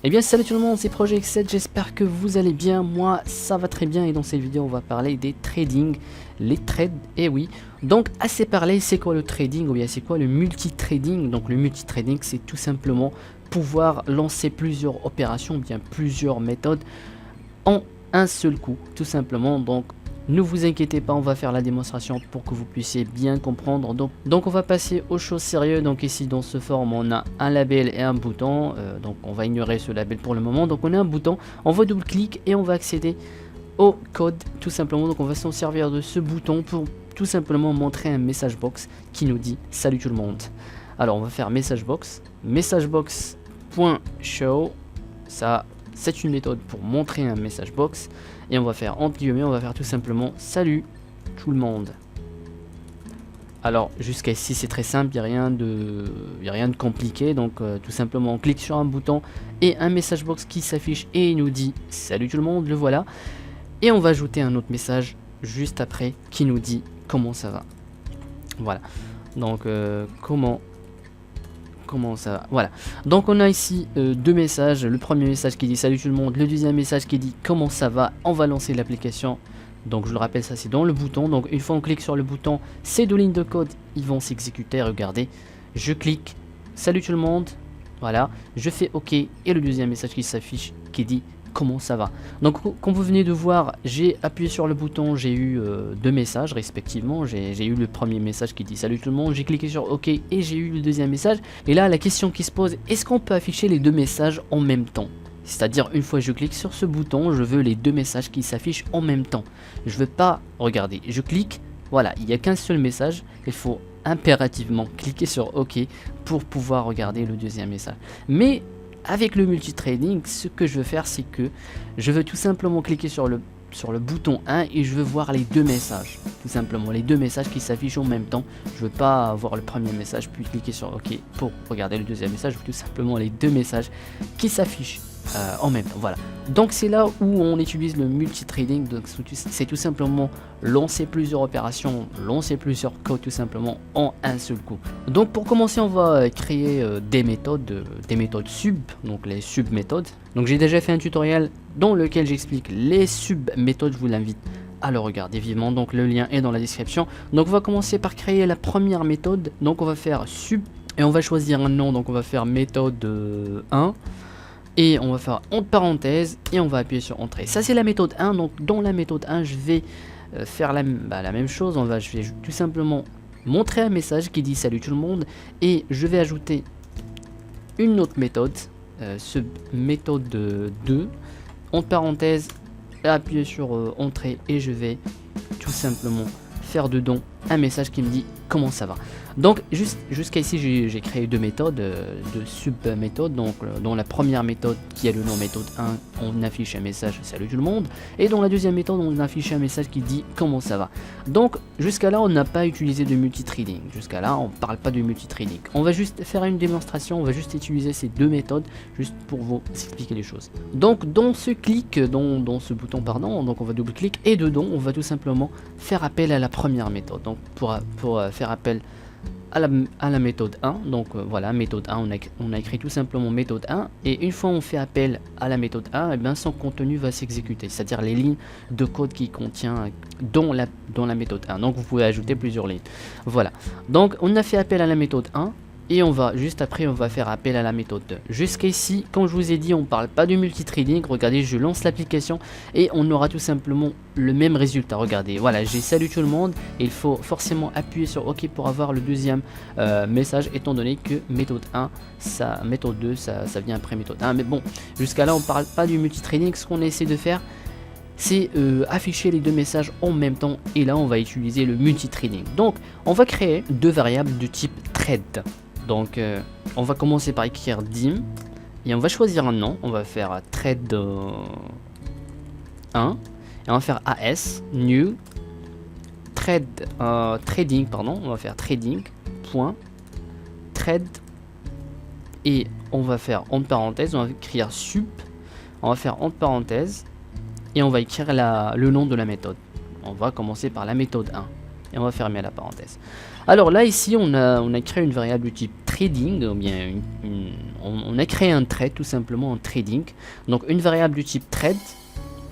Eh bien salut tout le monde, c'est Project 7, j'espère que vous allez bien, moi ça va très bien et dans cette vidéo on va parler des trading, les trades, et oui. Donc assez parlé, c'est quoi le trading ou bien c'est quoi le multi-trading? Donc le multi-trading c'est tout simplement pouvoir lancer plusieurs opérations, ou bien plusieurs méthodes en un seul coup, tout simplement. Donc ne vous inquiétez pas, on va faire la démonstration pour que vous puissiez bien comprendre. Donc on va passer aux choses sérieuses. Donc ici dans ce forme on a un label et un bouton. Donc on va ignorer ce label pour le moment. Donc on a un bouton, on va double-clic et on va accéder au code tout simplement. Donc on va s'en servir de ce bouton pour tout simplement montrer un message box qui nous dit salut tout le monde. Alors on va faire message box.show. Ça c'est une méthode pour montrer un message box et on va faire entre guillemets, on va faire tout simplement salut tout le monde. Alors jusqu'à ici c'est très simple, il n'y a rien de compliqué. Donc tout simplement on clique sur un bouton et un message box qui s'affiche et il nous dit salut tout le monde, le voilà. Et on va ajouter un autre message juste après qui nous dit comment ça va. Voilà, donc comment ça va. Voilà, donc on a ici deux messages. Le premier message qui dit salut tout le monde, le deuxième message qui dit comment ça va. On va lancer l'application. Donc je le rappelle, ça c'est dans le bouton. Donc une fois on clique sur le bouton, ces deux lignes de code ils vont s'exécuter. Regardez, je clique salut tout le monde, voilà, je fais ok et le deuxième message qui s'affiche qui dit comment ça va. Donc comme vous venez de voir, j'ai appuyé sur le bouton, j'ai eu deux messages respectivement. J'ai eu le premier message qui dit salut tout le monde, j'ai cliqué sur ok et j'ai eu le deuxième message. Et là la question qui se pose, est-ce qu'on peut afficher les deux messages en même temps? C'est-à-dire une fois je clique sur ce bouton, je veux les deux messages qui s'affichent en même temps. Je veux pas regarder, je clique, voilà, il n'y a qu'un seul message, il faut impérativement cliquer sur ok pour pouvoir regarder le deuxième message. Mais avec le multi-trading, ce que je veux faire, c'est que je veux tout simplement cliquer sur le bouton 1 et je veux voir les deux messages. Tout simplement, les deux messages qui s'affichent en même temps. Je veux pas voir le premier message puis cliquer sur OK pour regarder le deuxième message. Je veux tout simplement les deux messages qui s'affichent en même temps. Voilà. Donc c'est là où on utilise le multi-trading. Donc c'est tout simplement lancer plusieurs opérations, lancer plusieurs codes tout simplement en un seul coup. Donc pour commencer, on va créer des méthodes sub, donc les sub-méthodes. Donc j'ai déjà fait un tutoriel dans lequel j'explique les sub-méthodes, je vous l'invite à le regarder vivement, donc le lien est dans la description. Donc on va commencer par créer la première méthode, donc on va faire sub, et on va choisir un nom, donc on va faire méthode 1, et on va faire entre parenthèses, et on va appuyer sur entrée. Ça c'est la méthode 1, donc dans la méthode 1, je vais faire la même chose, je vais tout simplement montrer un message qui dit salut tout le monde, et je vais ajouter une autre méthode, sub méthode 2, entre parenthèses, appuyer sur entrée et je vais tout simplement faire dedans un message qui me dit comment ça va. Donc jusqu'à ici j'ai créé deux méthodes, de sub méthodes. Donc dans la première méthode qui a le nom méthode 1, on affiche un message salut tout le monde, et dans la deuxième méthode on affiche un message qui dit comment ça va. Donc jusqu'à là on n'a pas utilisé de multi-trading, jusqu'à là on parle pas de multi-trading. On va juste faire une démonstration, on va juste utiliser ces deux méthodes juste pour vous expliquer les choses. Donc dans ce clic, dans ce bouton pardon, donc on va double clic et dedans on va tout simplement faire appel à la première méthode. Donc pour faire appel à la méthode 1, donc voilà, méthode 1, on a écrit tout simplement méthode 1, et une fois on fait appel à la méthode 1, et bien son contenu va s'exécuter, c'est-à-dire les lignes de code qui contient dans la méthode 1. Donc vous pouvez ajouter plusieurs lignes. Voilà, donc on a fait appel à la méthode 1, et on va juste après on va faire appel à la méthode 2. Jusqu'ici, comme je vous ai dit, on parle pas de multi-trading. Regardez, je lance l'application et on aura tout simplement le même résultat. Regardez, voilà, j'ai salut tout le monde, et il faut forcément appuyer sur OK pour avoir le deuxième message, étant donné que méthode 1, méthode 2, ça vient après méthode 1. Mais bon, jusqu'à là on parle pas du multi-trading. Ce qu'on essaie de faire, c'est afficher les deux messages en même temps, et là on va utiliser le multi-trading. Donc on va créer deux variables de type thread. Donc on va commencer par écrire dim et on va choisir un nom, on va faire thread 1 et on va faire as new thread trading, pardon, on va faire trading point thread, et on va faire entre parenthèses, on va écrire sub, on va faire entre parenthèses et on va écrire le nom de la méthode. On va commencer par la méthode 1 et on va fermer la parenthèse. Alors là ici on a créé une variable du type trading, ou bien on a créé un trade tout simplement en trading. Donc une variable du type trade,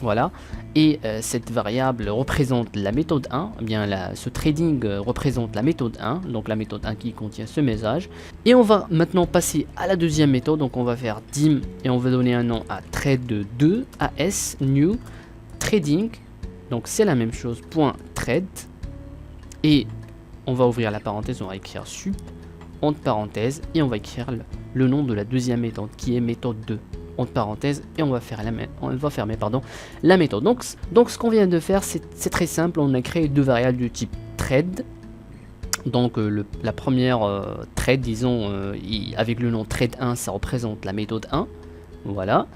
voilà, et cette variable représente la méthode 1, eh bien ce trading représente la méthode 1, donc la méthode 1 qui contient ce message. Et on va maintenant passer à la deuxième méthode, donc on va faire dim et on va donner un nom à trade2 as new trading, donc c'est la même chose, point trade, et on va ouvrir la parenthèse, on va écrire sup entre parenthèses et on va écrire le nom de la deuxième méthode qui est méthode 2 entre parenthèses et on va fermer la méthode. Donc ce qu'on vient de faire, c'est très simple. On a créé deux variables du type trade. Donc la première trade, disons, avec le nom trade 1, ça représente la méthode 1. Voilà.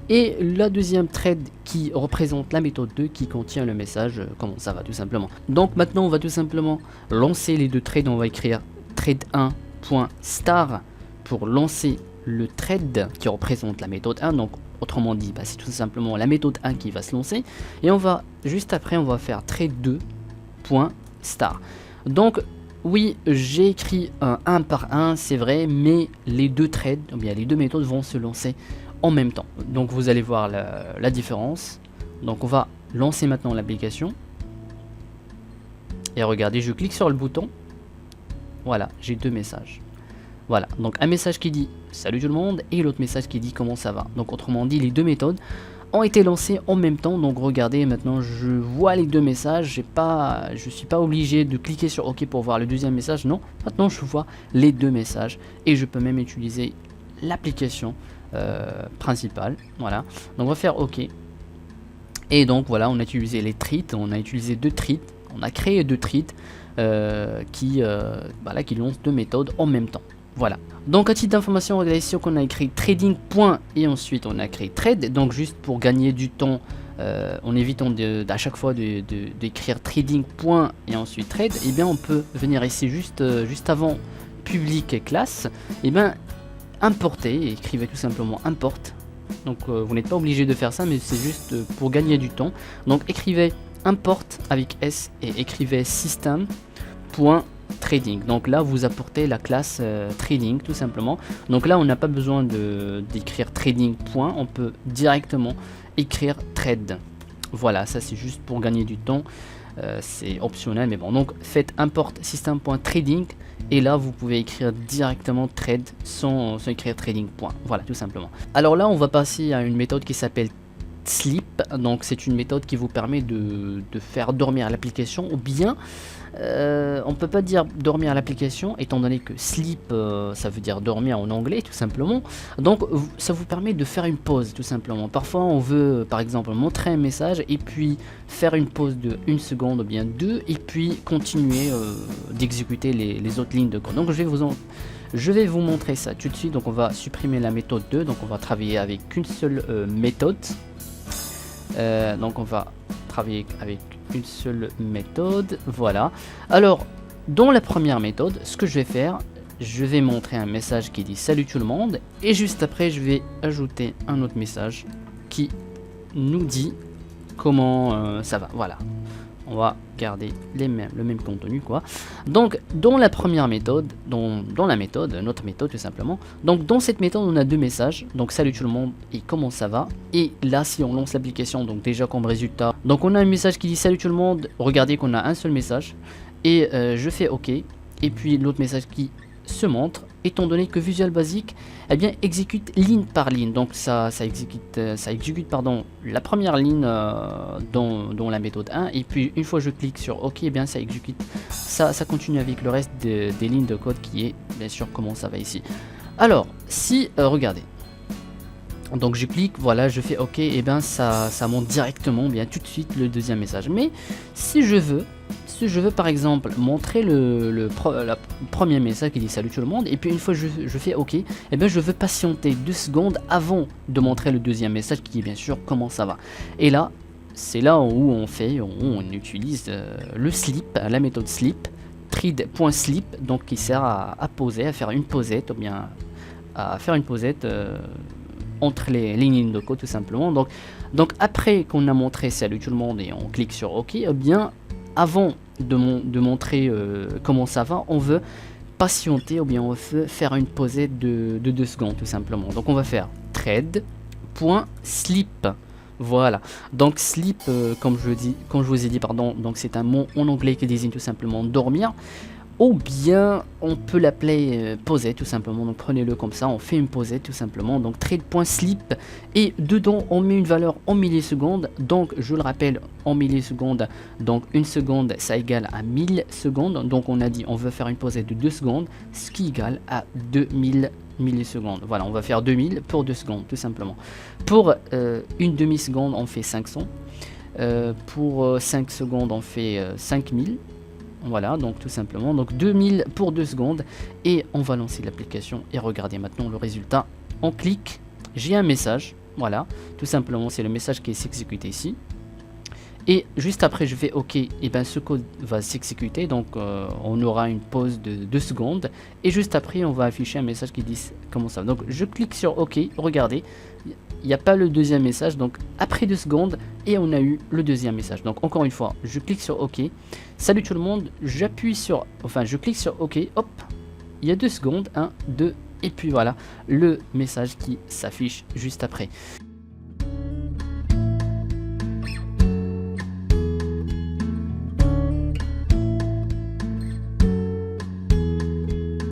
Et la deuxième trade qui représente la méthode 2 qui contient le message comment ça va tout simplement. Donc maintenant on va tout simplement lancer les deux trades. On va écrire trade1.star pour lancer le trade qui représente la méthode 1. Donc autrement dit, c'est tout simplement la méthode 1 qui va se lancer. Et on va juste après on va faire trade2.star. Donc oui, j'ai écrit un par un, c'est vrai, mais les deux trades, ou bien les deux méthodes vont se lancer en même temps. Donc vous allez voir la différence. Donc on va lancer maintenant l'application. Et regardez, je clique sur le bouton. Voilà, j'ai deux messages. Voilà, donc un message qui dit salut tout le monde et l'autre message qui dit comment ça va. Donc autrement dit, les deux méthodes ont été lancées en même temps. Donc regardez, maintenant je vois les deux messages. Je suis pas obligé de cliquer sur OK pour voir le deuxième message. Non, maintenant je vois les deux messages et je peux même utiliser l'application principale. Voilà, donc on va faire OK. Et donc voilà, on a utilisé les treats, on a utilisé deux treats, on a créé deux treats qui lancent deux méthodes en même temps. Voilà. Donc à titre d'information, regardez ici qu'on a écrit trading point et ensuite on a créé trade. Donc juste pour gagner du temps, en évitant à chaque fois d'écrire trading point et ensuite trade, et bien on peut venir ici juste avant public et classe, et bien importer, écrivez tout simplement import. Donc vous n'êtes pas obligé de faire ça, mais c'est juste pour gagner du temps. Donc écrivez import avec S et écrivez system.trading. Donc là vous apportez la classe trading tout simplement. Donc là on n'a pas besoin d'écrire trading point, on peut directement écrire trade. Voilà, ça c'est juste pour gagner du temps, c'est optionnel mais bon. Donc faites import system.trading et là vous pouvez écrire directement trade sans écrire trading point. Voilà, tout simplement. Alors là on va passer à une méthode qui s'appelle sleep. Donc c'est une méthode qui vous permet de faire dormir l'application, ou bien on peut pas dire dormir l'application étant donné que sleep ça veut dire dormir en anglais tout simplement. Donc ça vous permet de faire une pause tout simplement. Parfois on veut par exemple montrer un message et puis faire une pause de 1 seconde ou bien 2 et puis continuer d'exécuter les autres lignes de code. Donc je vais vous montrer ça tout de suite. Donc on va supprimer la méthode 2, donc on va travailler avec qu'une seule méthode. Donc on va travailler avec une seule méthode. Voilà. Alors dans la première méthode, ce que je vais faire, je vais montrer un message qui dit salut tout le monde et juste après je vais ajouter un autre message qui nous dit comment ça va. Voilà, on va garder le même contenu quoi. Donc dans la première méthode, dans la méthode, notre méthode tout simplement, donc dans cette méthode on a deux messages, donc salut tout le monde et comment ça va. Et là si on lance l'application, donc déjà comme résultat, donc on a un message qui dit salut tout le monde. Regardez qu'on a un seul message et je fais OK et puis l'autre message qui se montre, étant donné que Visual Basic exécute ligne par ligne. Donc ça exécute pardon, la première ligne dans la méthode 1 et puis une fois je clique sur OK, ça exécute, ça continue avec le reste des lignes de code qui est bien sûr comment ça va ici. Alors si regardez, donc je clique, voilà, je fais OK, ça monte directement tout de suite le deuxième message. Mais si je veux par exemple montrer le premier message qui dit salut tout le monde et puis une fois je fais OK, je veux patienter 2 secondes avant de montrer le deuxième message qui est bien sûr comment ça va. Et là c'est là où on utilise le sleep, la méthode sleep, trade.sleep, donc qui sert à poser, à faire une posette ou bien à faire une posette entre les lignes de code tout simplement. Donc après qu'on a montré salut tout le monde et on clique sur OK, avant de montrer comment ça va, on veut patienter ou bien on veut faire une pause de 2 secondes tout simplement. Donc on va faire thread.sleep. Voilà, donc sleep, comme je vous ai dit, pardon, donc c'est un mot en anglais qui désigne tout simplement dormir, ou bien on peut l'appeler poser tout simplement. Donc prenez-le comme ça, on fait une pause tout simplement. Donc thread.sleep, et dedans on met une valeur en millisecondes. Donc je le rappelle, en millisecondes, donc une seconde ça égale à 1000 secondes. Donc on a dit on veut faire une pause de 2 secondes, ce qui égale à 2000 millisecondes. Voilà, on va faire 2000 pour 2 secondes tout simplement. Pour une demi-seconde on fait 500, pour 5 secondes on fait 5000. Voilà, donc tout simplement, donc 2000 pour 2 secondes, et on va lancer l'application et regardez maintenant le résultat. On clique, j'ai un message, voilà, tout simplement c'est le message qui est exécuté ici. Et juste après je fais OK, et bien ce code va s'exécuter, donc on aura une pause de 2 secondes, et juste après on va afficher un message qui dit comment ça. Donc je clique sur OK, regardez, il n'y a pas le deuxième message, donc après 2 secondes, et on a eu le deuxième message. Donc encore une fois, je clique sur OK, salut tout le monde, j'appuie sur, enfin je clique sur OK, hop, il y a 2 secondes, 1, 2, et puis voilà, le message qui s'affiche juste après.